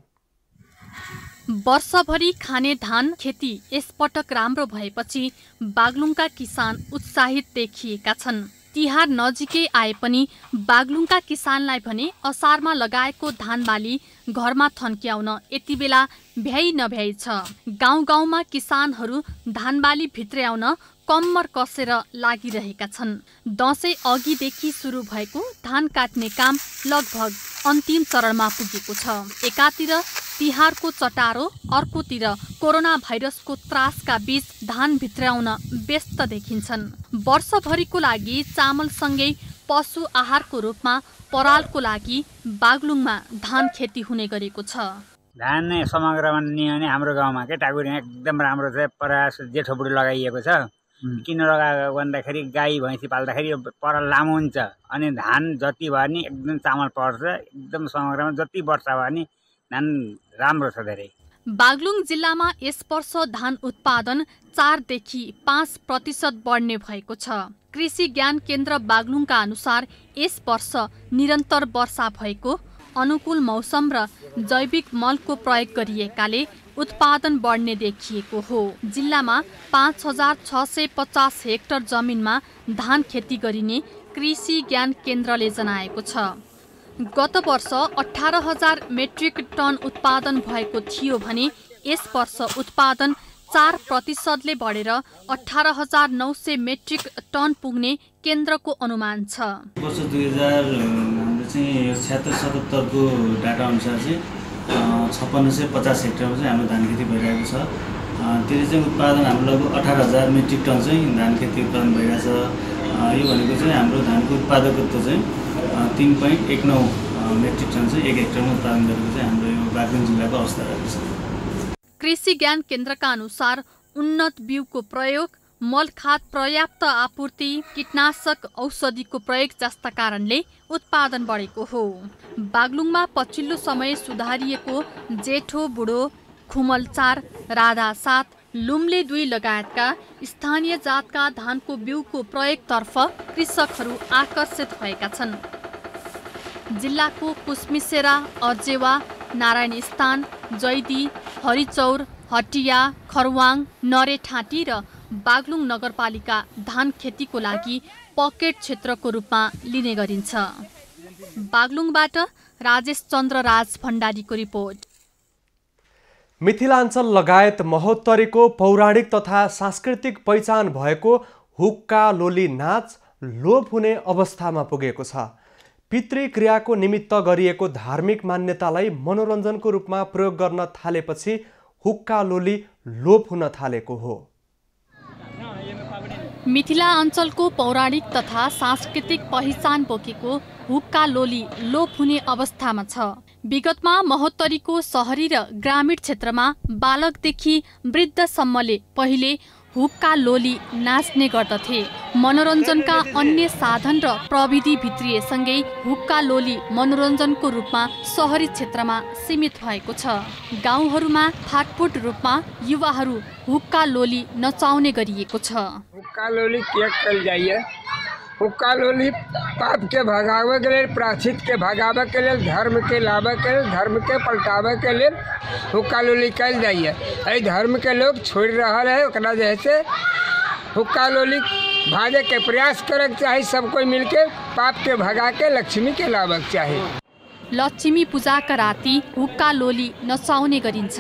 वर्षभरि खाने धान खेती यसपटक राम्रो भएपछि बागलुङका किसान उत्साहित देखिएका छन्। तिहार नजिकै आए पनि बागलुङका किसानलाई भने असारमा लगाएको धान बाली घरमा थन्क्याउन यति बेला भ्याइ नभ्याइ छ। गाउँ गाउँमा किसानहरू धान बाली भित्र्याउन कम्मर कसेर लागिरहेका छन्। दशैं अघिदेखि सुरु भएको धान काट्ने काम लगभग अन्तिम चरणमा पुगेको छ। एकातिर तिहारको चटारो, अर्कोतिर कोरोना भाइरसको त्रासका बीच धान भित्र्याउन व्यस्त देखिन्छन्। वर्षभरिको लागि चामलसँगै पशु आहारको रूपमा परालको लागि बागलुङमा धान खेती हुने गरेको छ।
धान समग्रमा लियो भने हाम्रो गाउँमा के टाकुरीमा एकदम राम्रो छ। परास जेठो बुढो लगाइएको छ। किन लगाएको भन्दाखेरि गाई भैँसी पाल्दाखेरि पराल लामो हुन्छ अनि धान जति भयो नि एकदम चामल पर्छ। एकदम समग्रमा जति वर्ष भयो नि धान राम्रो छ धेरै।
बागलुङ जिल्लामा यस वर्ष धान उत्पादन 4 देखि 5% बढ्ने भएको छ। कृषि ज्ञान केन्द्र बागलुङका अनुसार यस वर्ष निरन्तर वर्षा भएको, अनुकूल मौसम र जैविक मलको प्रयोग गरिएकाले उत्पादन बढ्ने देखिएको हो। जिल्लामा 5650 हेक्टर जमिनमा धान खेती गरिने कृषि ज्ञान केन्द्रले जनाएको छ। गत वर्ष 18,000 मेट्रिक टन उत्पादन भएको थियो भने यस वर्ष उत्पादन 4% बढेर 18,900 मेट्रिक टन पुग्ने केन्द्रको अनुमान छ।
वर्ष 2076-77 को डाटा अनुसार चाहिँ 5650 हेक्टरमा चाहिँ हाम्रो धान खेती भइरहेको छ। त्यसले चाहिँ उत्पादन हाम्रो लगभग 18,000 मेट्रिक टन चाहिँ धान खेती उत्पादन भइरहेछ। यो भनेको चाहिँ हाम्रो धानको उत्पादकत्व चाहिँ 3.19 मेट्रिक टन चाहिँ 1 हेक्टरमा उत्पादन गरेको चाहिँ हाम्रो यो बागलुङ जिल्लाको अवस्था रहेको छ।
कृषि ज्ञान केन्द्रका अनुसार उन्नत बिउको प्रयोग, मलखाद पर्याप्त आपूर्ति, कीटनाशक औषधिको प्रयोग जस्ता कारणले उत्पादन बढेको हो। बागलुङमा पछिल्लो समय सुधारिएको जेठो बुढो, खुमल 4, राधा 7, लुम्ले 2 लगायतका स्थानीय जातका धानको बिउको प्रयोगतर्फ कृषकहरू आकर्षित भएका छन्। जिल्लाको कुस्मिसेरा, अर्जेवा, नारायण स्थान, जैदी, हरिचौर, हटिया, खरवाङ, नरेठाँटी र बागलुङ नगरपालिका धान खेतीको लागि पकेट क्षेत्रको रूपमा लिने गरिन्छ। बागलुङबाट राजेश चन्द्र राज भण्डारीको रिपोर्ट।
मिथिलाञ्चल लगायत महोत्तरीको पौराणिक तथा सांस्कृतिक पहिचान भएको हुक्का लोली नाच लोप हुने अवस्थामा पुगेको छ। पितृक्रियाको निमित्त गरिएको धार्मिक मान्यतालाई मनोरञ्जनको रूपमा प्रयोग गर्न थालेपछि हुक्का लोली लोप हुन थालेको हो।
मिथिला अञ्चलको पौराणिक तथा सांस्कृतिक पहिचान बोकेको हुक्का लोली लोप हुने अवस्थामा छ। विगतमा महोत्तरीको शहरी र ग्रामीण क्षेत्रमा बालकदेखि वृद्धसम्मले पहिले हुक्का लोली नाच्ने गर्दथे। मनोरञ्जनका अन्य साधन र प्रविधि भित्रिएसँगै हुक्का लोली मनोरञ्जनको रूपमा शहरी क्षेत्रमा सीमित भएको छ। गाउँहरूमा फाटफुट रूपमा युवाहरू हुक्का लोली नचाउने गरिएको छ।
हुक्का लोली के कल जाइए? हुक्का लोली पाप के भगावे के लिए, प्राचित के भगावे के लिए, धर्म के लावे के लिए, धर्म के पलटावे के लिए हुक्का लोली कल जाइए। अरे धर्म के लोग छोड़ रहा है, ओकरा जैसे हुक्का लोली भागे के प्रयास करे के चाहिए। सब कोई मिलके पाप के भगा के लक्ष्मी के लावे के चाहिए।
लक्ष्मी पूजाका राति हुक्का लोली नचाउने गरिन्छ।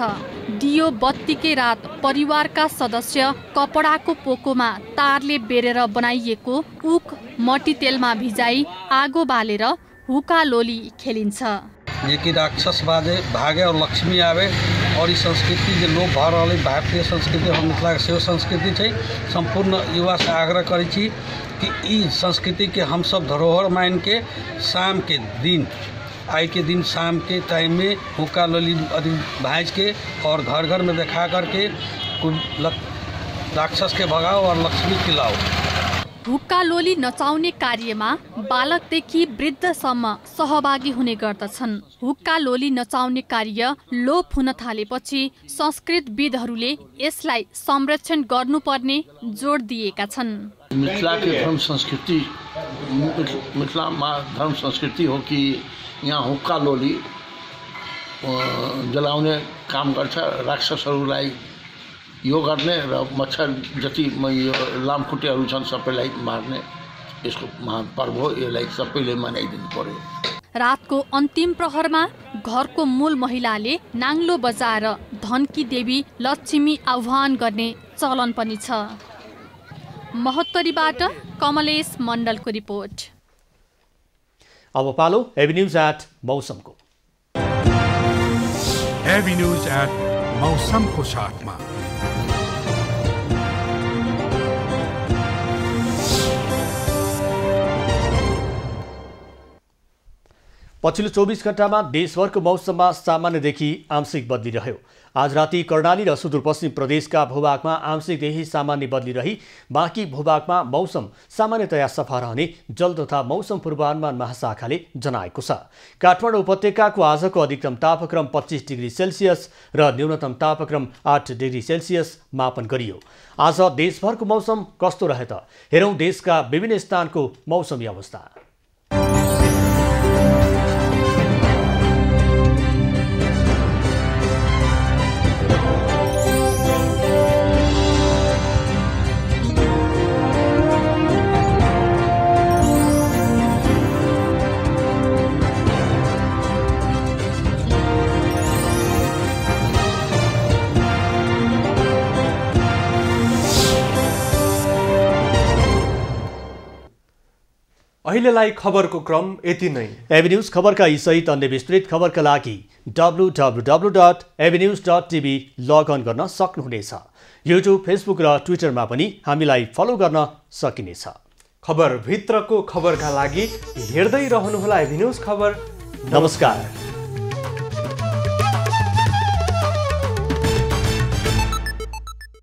दियो बत्तीकै रात परिवारका सदस्य कपडाको पोकोमा तारले बेरेर बनाइएको उख मट्टीतेलमा भिजाई आगो बालेर हुक्का लोली खेलिन्छ।
ये कि राक्षस भागे और लक्ष्मी आवे और इस संस्कृति जो लोप भ रही भारतीय संस्कृति हम मिथिला सेहो संस्कृति है। संपूर्ण युवा से आग्रह करै छी कि ई संस्कृति के हम सब धरोहर मान के शाम के दिन आई के दिन शाम के टाइम में हुक्का लोली भाज के और घर घर में दिखा करके राक्षस के भगाओ और लक्ष्मी खिलाओ।
हुक्का लोली नचाउने कार्यमा बालकदेखि वृद्धसम्म सहभागी हुने गर्दछन्। हुक्का लोली नचाउने कार्य लोप हुन थालेपछि संस्कृतविदहरूले यसलाई संरक्षण गर्नुपर्ने जोड दिएका छन्।
मिथिला के धर्म संस्कृति, मिथिला धर्म संस्कृति हो कि यहाँ हुक्का लोली जलाउने काम गर्छ। राक्षसहरूलाई यो गर्ने र मच्छर जति लामखुट्टेहरू छन् सबैलाई मार्ने यसको महान पर्व हो। यसलाई सबैले मनाइदिनु पर्यो।
रातको अन्तिम प्रहरमा घरको मूल महिलाले नाङ्लो बजाएर धनकी देवी लक्ष्मी आह्वान गर्ने चलन पनि छ। महोत्तरीबाट कमलेश मण्डलको रिपोर्ट।
अब पालो एबी न्यूज एट मौसमको।
एबी न्यूज एट मौसमको साथमा
पछिल्लो 24 घण्टामा देशभरको मौसममा सामान्यदेखि आंशिक बदली रह्यो। आज राति कर्णाली र सुदूरपश्चिम प्रदेशका भूभागमा आंशिकदेखि सामान्य बदली रही बाँकी भूभागमा मौसम सामान्यतया सफा रहने जल तथा मौसम पूर्वानुमान महाशाखाले जनाएको छ। काठमाडौँ उपत्यकाको आजको अधिकतम तापक्रम 25 डिग्री सेल्सियस र न्यूनतम तापक्रम 8 डिग्री सेल्सियस मापन गरियो। आज देशभरको मौसम कस्तो रहे त हेरौँ देशका विभिन्न स्थानको मौसमी अवस्था।
अहिलेलाई खबरको क्रम यति नै।
एबी न्यूज खबरका यी सहित अन्य विस्तृत खबरका लागि www.abnews.tv लगअन गर्न सक्नुहुनेछ। युट्युब, फेसबुक र ट्विटरमा पनि हामीलाई फलो गर्न सकिनेछ।
खबर भित्रको खबरका लागि हेर्दै रहनुहोला एबी न्यूज खबर।
नमस्कार।